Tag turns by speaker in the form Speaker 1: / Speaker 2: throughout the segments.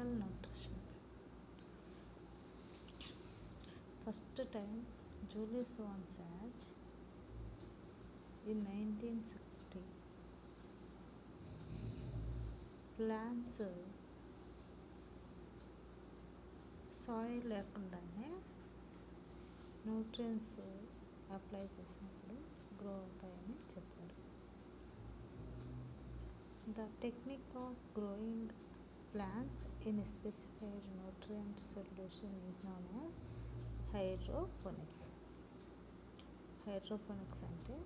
Speaker 1: mineral nutrition. First time Julius von Sage in 1960 plants soil లేకుండానే nutrients apply చేసినప్పుడు grow అవుతాయని చెప్పారు. The technique of growing plants in specified nutrient solution is known as hydroponics. Hydroponics అంటే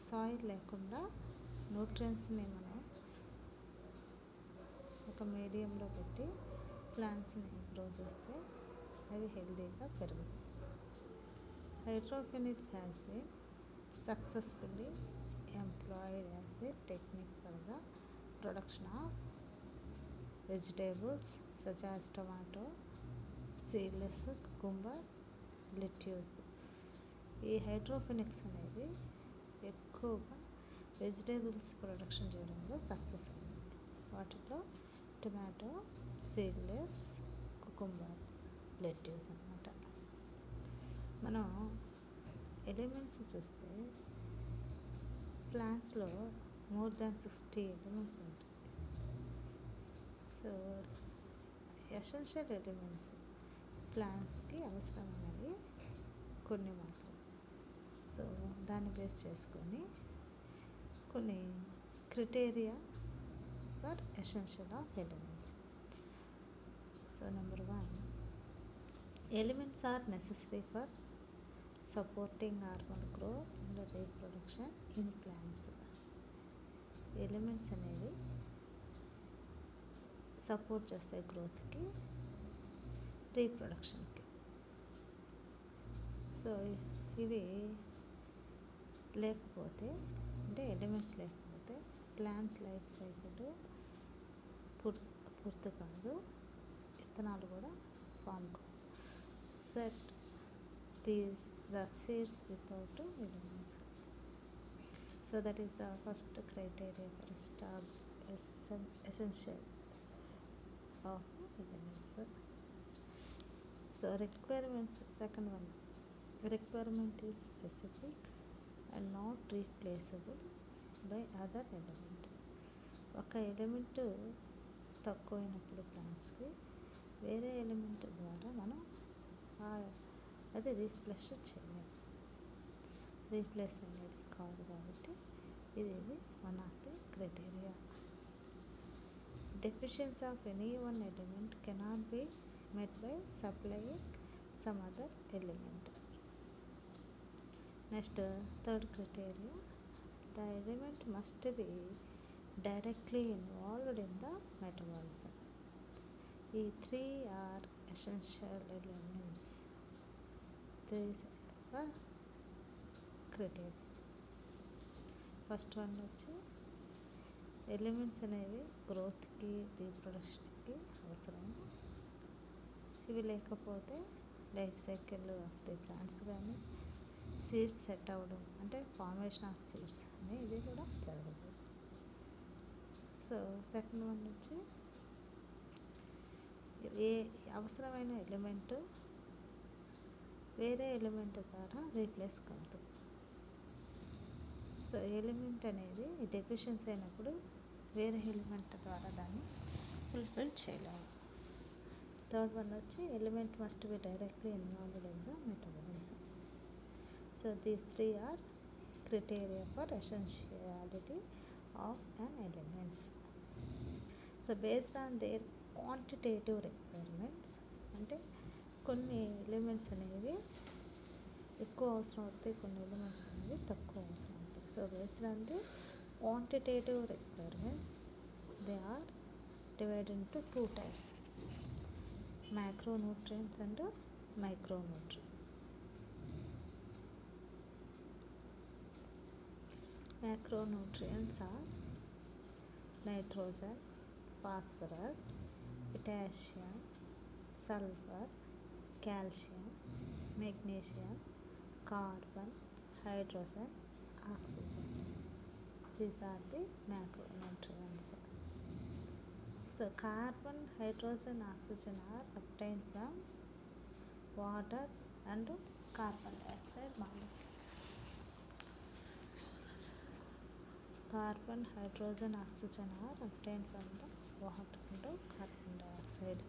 Speaker 1: soil లేకుండా న్యూట్రియన్స్ని మనం ఒక మీడియంలో పెట్టి ప్లాంట్స్ని గ్రో చేస్తే అవి హెల్దీగా పెరుగుతాయి. Hydroponics has been successfully employed as a technique for the production of vegetables such as tomato, seedless cucumber, lettuce. ఈ హైడ్రోపోనిక్స్ అనేది ఎక్కువగా వెజిటేబుల్స్ ప్రొడక్షన్ చేయడంలో సక్సెస్ అయింది. వాటిలో టొమాటో, సీడ్లెస్, కుకుంబర్, లెట్యూస్ అన్నమాట. మనం ఎలిమెంట్స్ చూస్తే ప్లాంట్స్లో మోర్ దాన్ 60 ఎలిమెంట్స్ ఉంటాయి. సో ఎసెన్షియల్ ఎలిమెంట్స్ ప్లాంట్స్కి అవసరమైనవి కొన్ని మాత్రం. సో దాన్ని బేస్ చేసుకొని కొన్ని criteria for essential of elements. So number 1, elements are necessary for supporting normal growth and reproduction in plants. Elements అనేవి సపోర్ట్ చేస్తాయి గ్రోత్కి, రీప్రొడక్షన్కి. సో ఇవి లేకపోతే, అంటే ఎలిమెంట్స్ లేకపోతే ప్లాంట్స్ లైఫ్ సైకిల్ పూర్తి కాదు, విత్తనాలు కూడా ఫామ్ కావు. Set the seeds without elements. So that is the first criteria for essential of elements. So requirements, second one, requirement is specific and not replaceable by other element. ఒక element తక్కువైనప్పుడు ప్లాంట్స్కి వేరే element ద్వారా మనం అది replace చేయలేము. Replace అనేది కాదు కాబట్టి ఇది one of the criteria. Deficiency of any one element cannot be met by supplying some other element. Next, third criteria, the element must be directly involved in the metabolism. These 3 are essential elements. These are criteria. First one వచ్చి elements అనేవి గ్రోత్కి, రీప్రొడక్షన్కి అవసరం. ఇవి లేకపోతే life cycle of the plants కానీ seeds set అవ్వడం, అంటే formation of seeds అనేది కూడా జరగదు. సో సెకండ్ వన్ వచ్చి ఏ అవసరమైన ఎలిమెంట్ వేరే ఎలిమెంట్ ద్వారా రీప్లేస్ కాదు. సో ఎలిమెంట్ అనేది డెఫిషియన్సీ అయినప్పుడు వేరే ఎలిమెంట్ ద్వారా దాన్ని ఫుల్ఫిల్ చేయలేము. థర్డ్ వన్ వచ్చి element must be directly involved in the metabolism. So these 3 are criteria for essentiality of an elements. So based on their quantitative requirements, అంటే కొన్ని ఎలిమెంట్స్ అనేవి ఎక్కువ అవసరం అవుతాయి, కొన్ని ఎలిమెంట్స్ అనేవి తక్కువ అవసరం అవుతాయి. So based on the quantitative requirements, they are divided into 2 types, macronutrients and micronutrients. Macronutrients are nitrogen, phosphorus, potassium, sulfur, calcium, magnesium, carbon, hydrogen, oxygen. These are the macronutrients. So carbon, hydrogen, oxygen are obtained from water and carbon dioxide molecules. Carbon, hydrogen, oxygen are obtained from the water and carbon dioxide.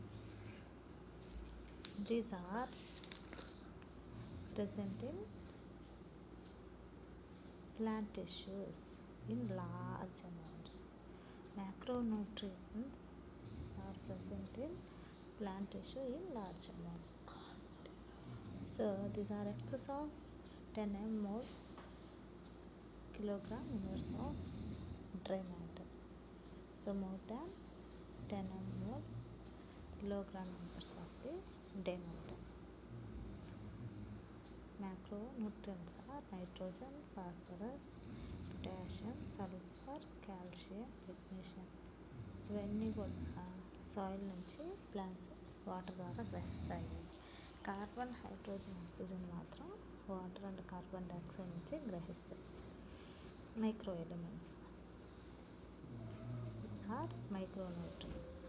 Speaker 1: These are present in plant tissues in large amounts. Macronutrients are present in plant tissue in large amounts. So these are excess of 10 mole kilogram inverse of dry matter. So more than 10 mole kilogram inverse of the day matter. Macronutrients are nitrogen, phosphorus, potassium, sulfur, calcium, magnesium. ఇవన్నీ కూడా soil నుంచి plants water ద్వారా గ్రహిస్తాయి. Carbon, hydrogen, oxygen మాత్రం water and carbon dioxide నుంచి గ్రహిస్తాయి. Micro elements are micronutrients.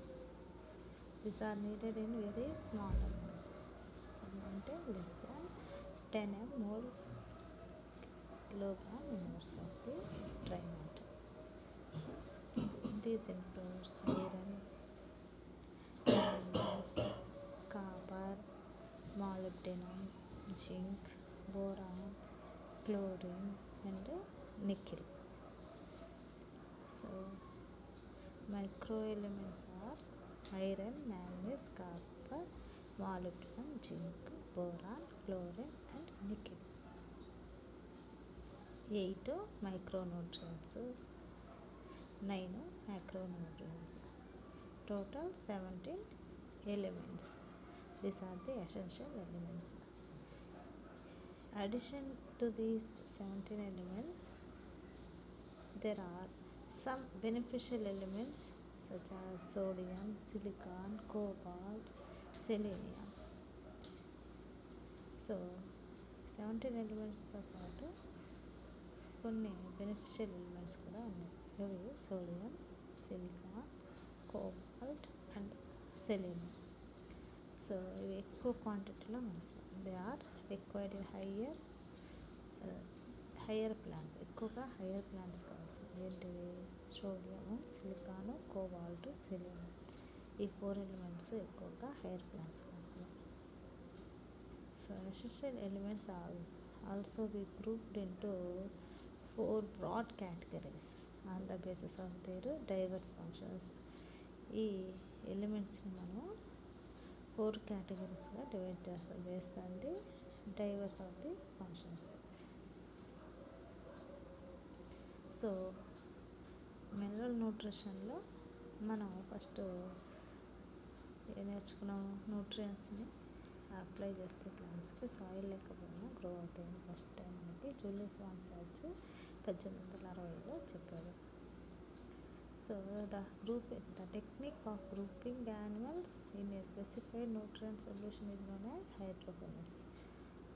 Speaker 1: These are needed in very small amounts, అంటే less than 10 mole kilogram inverse of the dry matter. This includes iron, manganese, copper, molybdenum, zinc, boron, chlorine and nickel. So microelements are iron, manganese, copper, molybdenum, zinc, boron, chlorine and nickel. 8 micronutrients, 9 macronutrients, total 17 elements. These are the essential elements. Addition to these 17 elements, there are some beneficial elements such as sodium, silicon, cobalt, selenium. So 17 elements తో పాటు కొన్ని beneficial elements కూడా ఉన్నాయి. ఇవి sodium, silicon, cobalt and selenium. So ఇవి ఎక్కువ క్వాంటిటీలో అవసరం. They are required in higher plants. ఎక్కువగా హయ్యర్ ప్లాంట్స్కి అవసరం. ఏంటివి? Sodium, silicon, cobalt, selenium. ఈ 4 ఎలిమెంట్స్ ఎక్కువగా హయ్యర్ ప్లాంట్స్కి అవసరం. So essential elements are also be grouped into 4 broad categories on the basis of their diverse functions. ఈ ఎలిమెంట్స్ని మనం 4 కేటగిరీస్గా డివైడ్ చేస్తాం based on the diverse of the functions. So mineral న్యూట్రిషన్లో మనం ఫస్ట్ నేర్చుకున్నాం, న్యూట్రియంట్స్ని అప్లై చేస్తే ప్లాంట్స్కి సాయిల్ లేకపోయినా గ్రో అవుతాయని ఫస్ట్ టైం మనకి జూలియస్ వాన్ సాల్జ్ 1860లో చెప్పాడు. So the technique of grouping animals in a specified nutrient solution is known as hydroponics.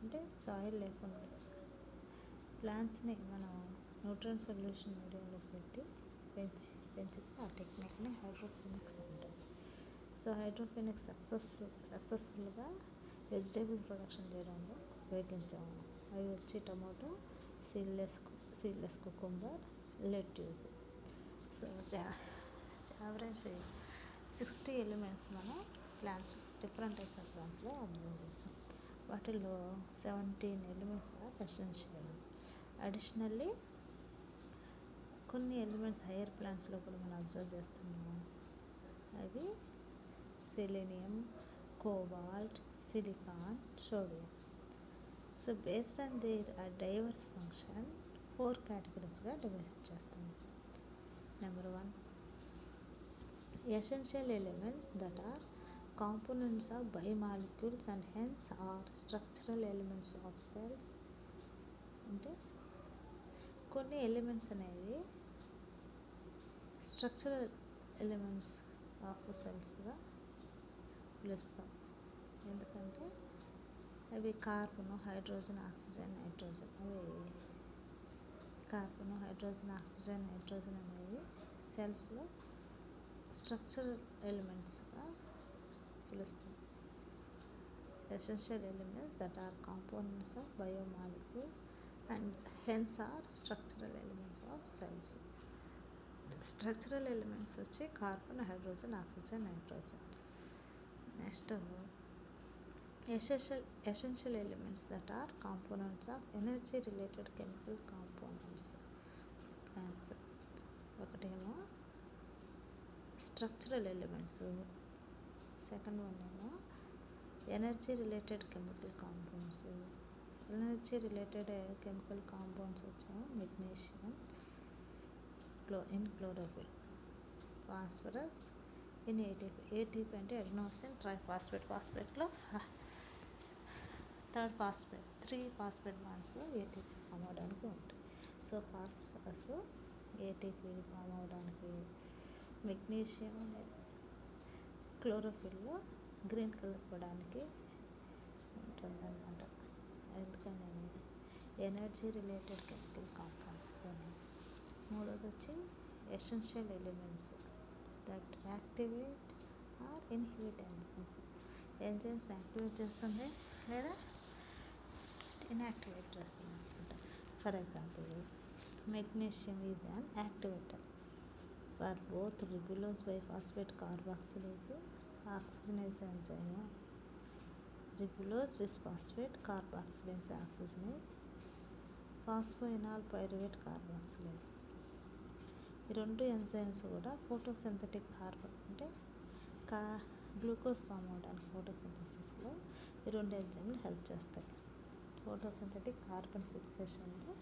Speaker 1: అంటే సాయిల్ లేకుండా ప్లాంట్స్ని మనం న్యూట్రియంట్ సొల్యూషన్ మీడియంలో పెట్టి పెంచితే ఆ టెక్నిక్ని హైడ్రోపోనిక్స్ అంటారు. సో హైడ్రోపోనిక్స్ సక్సెస్ఫుల్గా వెజిటేబుల్ ప్రొడక్షన్ చేయడంలో ఉపయోగించాము. అవి వచ్చి tomato, seedless cucumber, lettuce. So average 60 elements మనం ప్లాంట్స్, డిఫరెంట్ టైప్స్ ఆఫ్ ప్లాంట్స్లో అబ్జర్వ్ చేస్తాం. వాటిల్లో 17 ఎలిమెంట్స్ ఆర్ ఎసెన్షియల్. అడిషనల్లీ కొన్ని ఎలిమెంట్స్ హైయర్ ప్లాంట్స్లో కూడా మనం అబ్జర్వ్ చేస్తున్నాము. అవి selenium, cobalt, silicon, sodium. So based on their diverse function 4 కేటగిరీస్గా డివైడ్ చేస్తాము. Number 1, essential elements that are components of biomolecules and hence are structural elements of cells. అంటే కొన్ని ఎలిమెంట్స్ అనేవి స్ట్రక్చరల్ ఎలిమెంట్స్ ఆఫ్ సెల్స్గా పిలుస్తాం. ఎందుకంటే అవి కార్బను, హైడ్రోజన్, ఆక్సిజన్, నైట్రోజన్. అవి carbon, hydrogen, oxygen, nitrogen అనేవి సెల్స్లో స్ట్రక్చరల్ ఎలిమెంట్స్గా పిలుస్తుంది. Essential elements that are components of biomolecules and hence are structural elements of cells. Structural elements వచ్చి carbon, hydrogen, oxygen, nitrogen. Next essential elements that are components of energy related chemical components. Answer ఒకటేమో structural elements, second one ఏమో energy related chemical compounds. Energy related chemical compounds వచ్చాము magnesium in chlorophyll, phosphorus in ATP. ATP అంటే adenosine triphosphate. ఫాస్ఫేట్లో third phosphate, 3 phosphate bonds ATP form అవడానికి ఉంటాయి. So phosphorus ATP form అవడానికి, magnesium అనేది క్లోరోఫిల్లో green colour పడడానికి ఉంటుందన్నమాట. ఎందుకని ఎనర్జీ రిలేటెడ్ కెమికల్ కాంపౌండ్స్ అని. మూడోది వచ్చి essential elements that activate or inhibit enzymes. Enzymes activate చేస్తుంది లేదా ఇన్యాక్టివేట్ చేస్తుంది అనమాట. For example magnesium is an activator for both ribulose biphosphate carboxylase oxygenase enzyme. Ribulose bisphosphate carboxylase oxygenase, phosphoenol pyruvate carboxylase. ఈ రెండు enzymes కూడా photosynthetic carbon అంటే glucose form అవడానికి ఫోటోసింథసిస్లో ఈ రెండు ఎంజైమ్లు హెల్ప్ చేస్తాయి. ఫోటోసింథటిక్ కార్బన్ ఫిక్సేషన్లో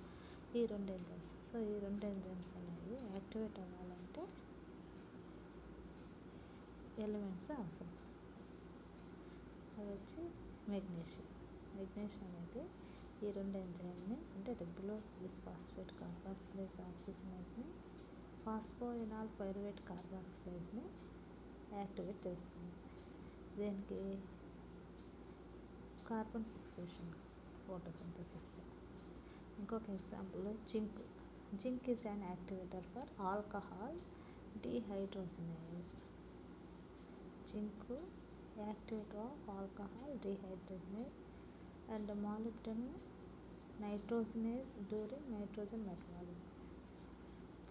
Speaker 1: ఈ రెండు ఎంజైమ్స్. సో ఈ రెండు ఎంజైమ్స్ అనేవి యాక్టివేట్ అవ్వాలంటే ఎలిమెంట్స్ అవసరం. అది వచ్చి మెగ్నీషియం. మెగ్నీషియం అనేది ఈ రెండు ఎంజైమ్ని అంటే రిబులోజ్ బిస్ఫాస్ఫేట్ కార్బాక్సిలేజ్ ఆక్సిజనేజ్ని, ఫాస్ఫోయినాల్ పైరువేట్ కార్బాక్సిలేజ్ని యాక్టివేట్ చేస్తుంది. దేనికి? కార్బన్ ఫిక్సేషన్ ఫోటోసింథసిస్లో. ఇంకొక example zinc. Zinc is an activator for alcohol dehydrogenase. Zinc activator of alcohol dehydrogenase and molybdenum nitrogenase during nitrogen metabolism.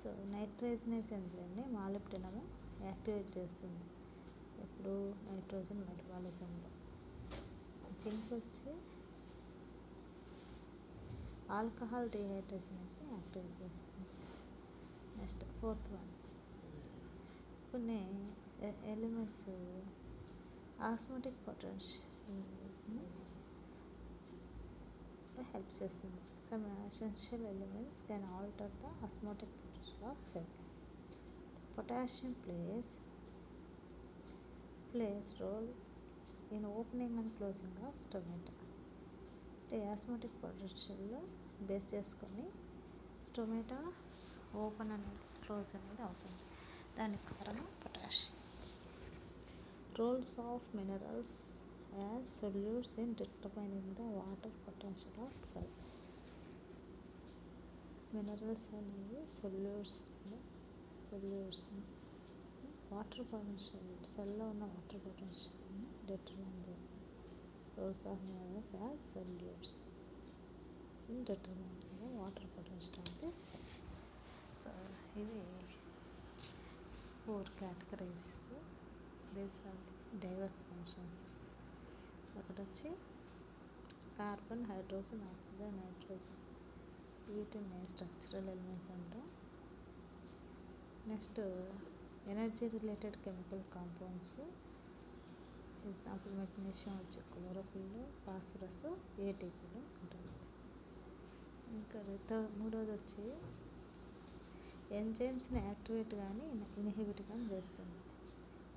Speaker 1: So nitrogenase ఎంజైమ్ని మాలిబ్డినము యాక్టివేట్ చేస్తుంది ఇప్పుడు nitrogen మెటబాలిజంలో. జింక్ వచ్చి ఆల్కహాల్ డీహైడ్రోజనేజ్ని యాక్టివేట్ చేస్తుంది. నెక్స్ట్ ఫోర్త్ వన్, కొన్ని elements osmotic పొటెన్షియల్ని help చేస్తుంది. Some essential elements can alter the osmotic potential of cell. Potassium plays role in opening and closing of stomata. అంటే ఆస్మోటిక్ పొటెన్షియల్లో బేస్ చేసుకొని స్టొమాటా ఓపెన్ అనేది close అనేది అవుతుంది. దానికి కారణం potassium. Roles of minerals as solutes in determining the water potential of cell. Minerals అనేవి solutes water potential, సెల్లో ఉన్న వాటర్ పొటెన్షియల్ని డిటర్మైన్ చేస్తుంది. Roles of minerals as solutes in determining the water potential of the cell. So ఇవి 4 categories. These are the diverse functions. ఒకటి వచ్చి carbon, hydrogen, oxygen, nitrogen, వీటిని structural elements అంటాం. Next energy related chemical compounds. Example magnesium వచ్చి క్లోరోఫిల్లో, phosphorus ఏటీపీలో ఉంటుంది. ఇంకా మూడోది వచ్చి ఎంజైమ్స్ని యాక్టివేట్ కానీ ఇన్హిబిట్ కానీ చేస్తుంది.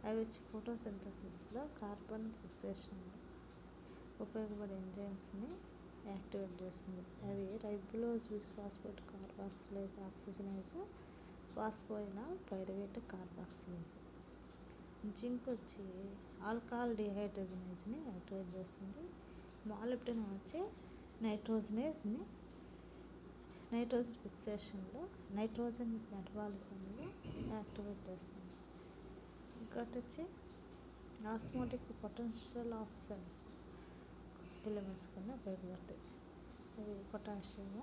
Speaker 1: అవి వచ్చి ఫోటోసింథసిస్లో కార్బన్ ఫిక్సేషన్లో ఉపయోగపడే ఎంజైమ్స్ని యాక్టివేట్ చేస్తుంది. అవి ribulose bisphosphate carboxylase oxygenase, phosphoenol pyruvate carboxylase. Zinc వచ్చి ఆల్కహాల్ డీహైడ్రోజనేజ్ని యాక్టివేట్ చేస్తుంది. మాలిబ్డినం వచ్చి నైట్రోజన్ ఫిక్సేషన్లో నైట్రోజన్ మెటబాలిజంలో యాక్టివేట్ చేస్తుంది. ఇంకోటి వచ్చి osmotic potential of cells elements కింద ఉపయోగపడతాయి. అవి పొటాషియము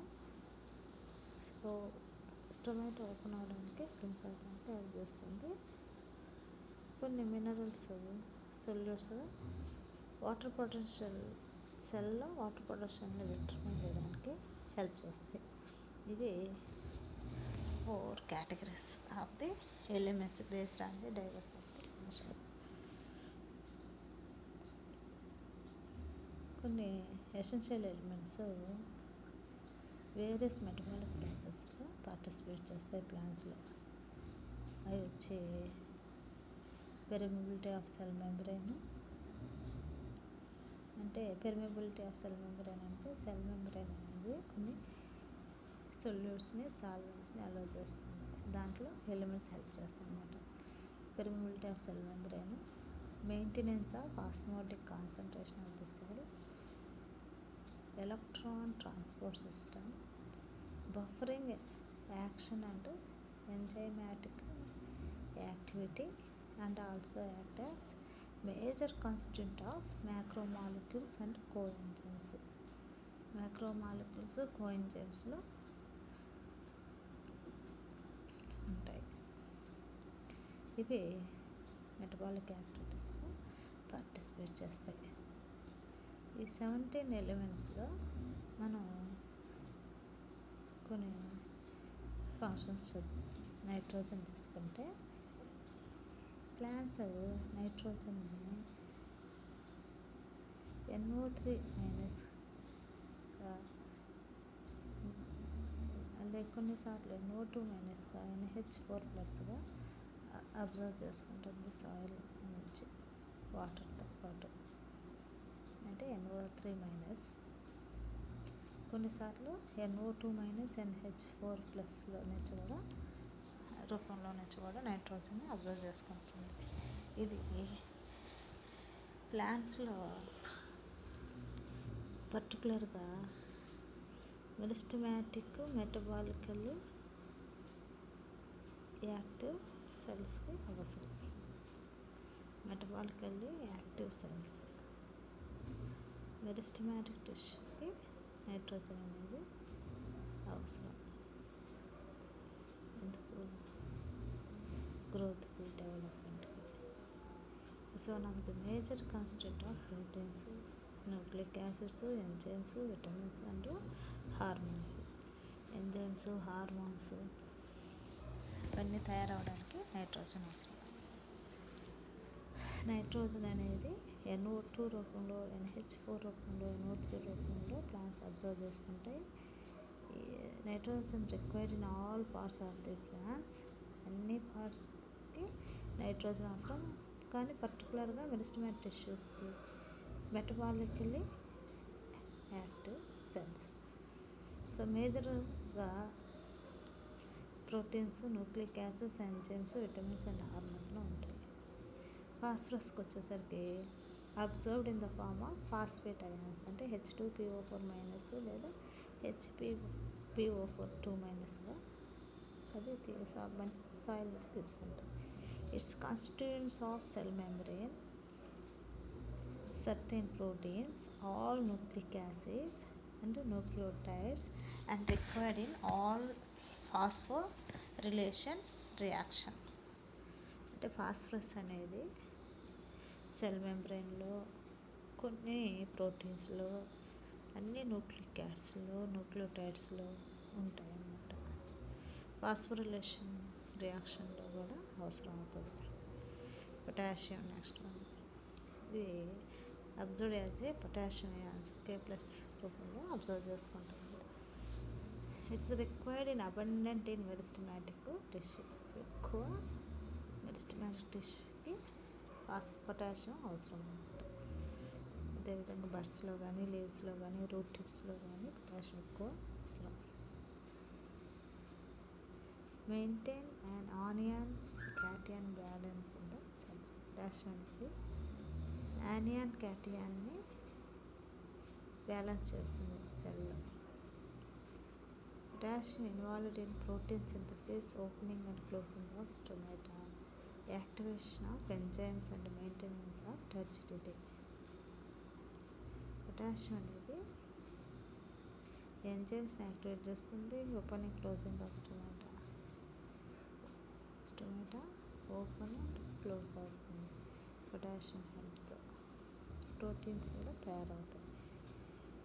Speaker 1: స్టొమాటో ఓపెన్ అవడానికి క్లీన్స్ అవ్వడానికి హెల్ప్ చేస్తుంది. కొన్ని మినరల్స్ సొల్యూట్స్ వాటర్ పొటెన్షియల్ సెల్లో వాటర్ పొటెన్షియల్ని డిటర్మైన్ చేయడానికి హెల్ప్ చేస్తాయి. ఇవి 4 categories of the elements based on the diverse of the measures. కొన్ని ఎసెన్షియల్ ఎలిమెంట్స్ వేరియస్ మెటబాలిక్ ప్రాసెస్లో పార్టిసిపేట్ చేస్తాయి ప్లాంట్స్లో. అవి వచ్చి పెర్మిబిలిటీ ఆఫ్ సెల్ మెంబ్రెయిన్. అంటే పెర్మిబిలిటీ ఆఫ్ సెల్ మెంబ్రెయిన్ అంటే సెల్ మెంబ్రెయిన్ అనేది కొన్ని సొల్యూట్స్ని సాల్వెంట్స్ని అలో చేస్తుంది. దాంట్లో ఎలిమెంట్స్ హెల్ప్ చేస్తాయి అన్నమాట. Permeability of cell membrane, maintenance of osmotic concentration of the cell, electron transport system, buffering action and enzymatic activity, and also act as major constituent of macromolecules and coenzymes. Macromolecules కోఎంజైమ్స్లో ఉంటాయి. ఇవి metabolic యాక్టివిటీస్లో participate చేస్తాయి. ఈ 17 ఎలిమెంట్స్లో మనం కొన్ని functions చూద్దాం. Nitrogen తీసుకుంటే ప్లాంట్స్ నైట్రోజన్ని NO3- అంటే కొన్నిసార్లు NO2- NH4+గా అబ్జర్వ్ చేసుకుంటుంది సాయిల్ నుంచి వాటర్తో పాటు. అంటే NO3-. కొన్నిసార్లు NO2- NH4+ నుంచి కూడా రూపంలో నుంచి కూడా నైట్రోజన్ని అబ్జర్వ్ చేసుకుంటుంది. ఇది ప్లాంట్స్లో పర్టికులర్గా మెరిస్టమాటిక్ మెటబాలికల్లీ యాక్టివ్ సెల్స్కి అవసరం. మెటబాలికల్లీ యాక్టివ్ సెల్స్ మెరిస్టమాటిక్ టిష్యూకి నైట్రోజన్ అనేది అవసరం. ఎందుకు? గ్రోత్కి, డెవలప్మెంట్కి. It's one of the major constituent of proteins, nucleic acids, enzymes, vitamins and hormones. Enzymes, hormones ఇవన్నీ తయారవడానికి నైట్రోజన్ అవసరం. నైట్రోజన్ అనేది NO2 రూపంలో, NH4 రూపంలో, NO3 రూపంలో ప్లాంట్స్ అబ్జర్వ్ చేసుకుంటాయి. Nitrogen required in all parts of the plants. అన్ని పార్ట్స్కి నైట్రోజన్ అవసరం. కానీ పర్టికులర్గా మెరిస్టమాటిక్ టిష్యూకి, మెటబాలికల్లీ యాక్టివ్ సెల్స్. సో మేజర్గా proteins, nucleic acids, enzymes, vitamins and హార్మోన్స్లో ఉంటాయి. ఫాస్ఫరస్కి వచ్చేసరికి observed in the form of phosphate ions, అంటే H2PO4- లేదా HPPO4-2- అది సాయిల్ నుంచి తీసుకుంటాం. It's constituents of cell membrane, certain proteins, all nucleic acids and nucleotides, and required in all phosphorylation reaction. అంటే ఫాస్ఫరస్ అనేది సెల్ మెంబ్రెయిన్లో, కొన్ని ప్రోటీన్స్లో, అన్ని న్యూక్లిక్ యాసిడ్స్లో, న్యూక్లియోటైడ్స్లో ఉంటాయి అన్నమాట. ఫాస్ఫోరిలేషన్ రియాక్షన్లో కూడా అవసరం అవుతుంది. Potassium next one. ఇది observe as a potassium ions K+ రూపంలో అబ్జర్వ్ చేసుకుంటుంది. It's required in abundant in meristematic tissue. ఎక్కువ మెరిస్టమాటిక్ టిష్యూకి పొటాషియం అవసరం అన్నమాట. అదేవిధంగా బడ్స్లో కానీ, లీవ్స్లో కానీ, రూట్ టిప్స్లో కానీ పొటాషియం ఎక్కువ అవసరం. Maintain and anion cation balance in the cell. పొటాషియానికి యానియన్ క్యాటియాన్ని బ్యాలెన్స్ చేస్తుంది సెల్లో. Potassium involved in protein synthesis, opening and closing of stomata, activation of enzymes and maintenance of turgidity. Potassium అనేది ఎంజైమ్స్ని యాక్టివేట్ చేస్తుంది, opening closing of stomata open and close అవుతుంది potassium హెల్ప్తో. Proteins కూడా తయారవుతాయి.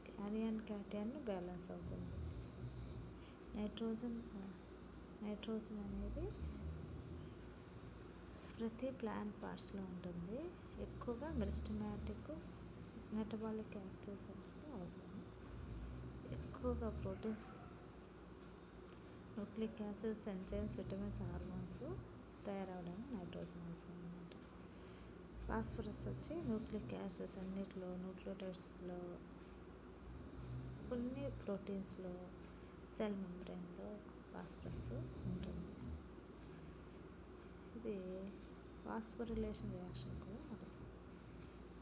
Speaker 1: క్యారియన్ క్యాటియన్ బ్యాలెన్స్ అవుతుంది. నైట్రోజన్ అనేది ప్రతి ప్లాంట్ పార్ట్స్లో ఉంటుంది. ఎక్కువగా మెరిస్టమాటిక్ మెటబాలిక్ యాక్టివ్ సెల్స్లో అవసరం. ఎక్కువగా proteins, nucleic acids, enzymes, vitamins, hormones తయారవడానికి నైట్రోజన్ అవసరం అన్నమాట. ఫాస్ఫరస్ వచ్చి న్యూక్లిక్ యాసిడ్స్ అన్నిటిలో, న్యూక్లియోటైడ్స్లో, కొన్ని ప్రోటీన్స్లో, సెల్ మెంబ్రెయిన్లో ఫాస్ఫరస్ ఉంటుంది. ఇది ఫాస్ఫోరిలేషన్ రియాక్షన్ కూడా అవసరం.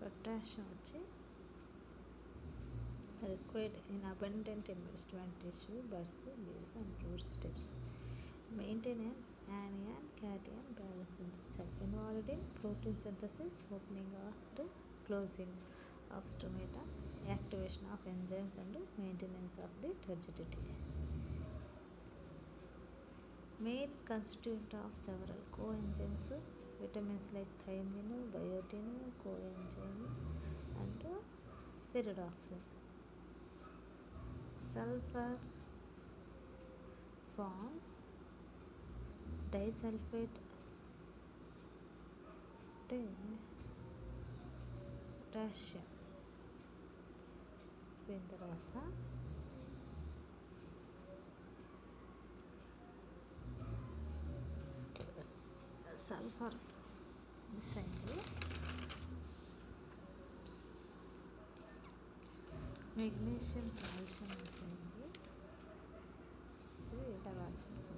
Speaker 1: పొటాషియం వచ్చి required in abundant in plant tissue, buds, leaves and root stems. Maintain an anion cation balance in the cell. Involved in protein synthesis, opening or closing of stomata, activation of enzymes and maintenance of the turgidity. Main constituent of several coenzymes, vitamins like thiamine, biotin, coenzyme and pyridoxine. Sulfur forms disulfide potassium అయిన తర్వాత sulphur miss అయింది. Magnesium, calcium miss అయింది. ఇది ఇలా రాసుకుంటాం.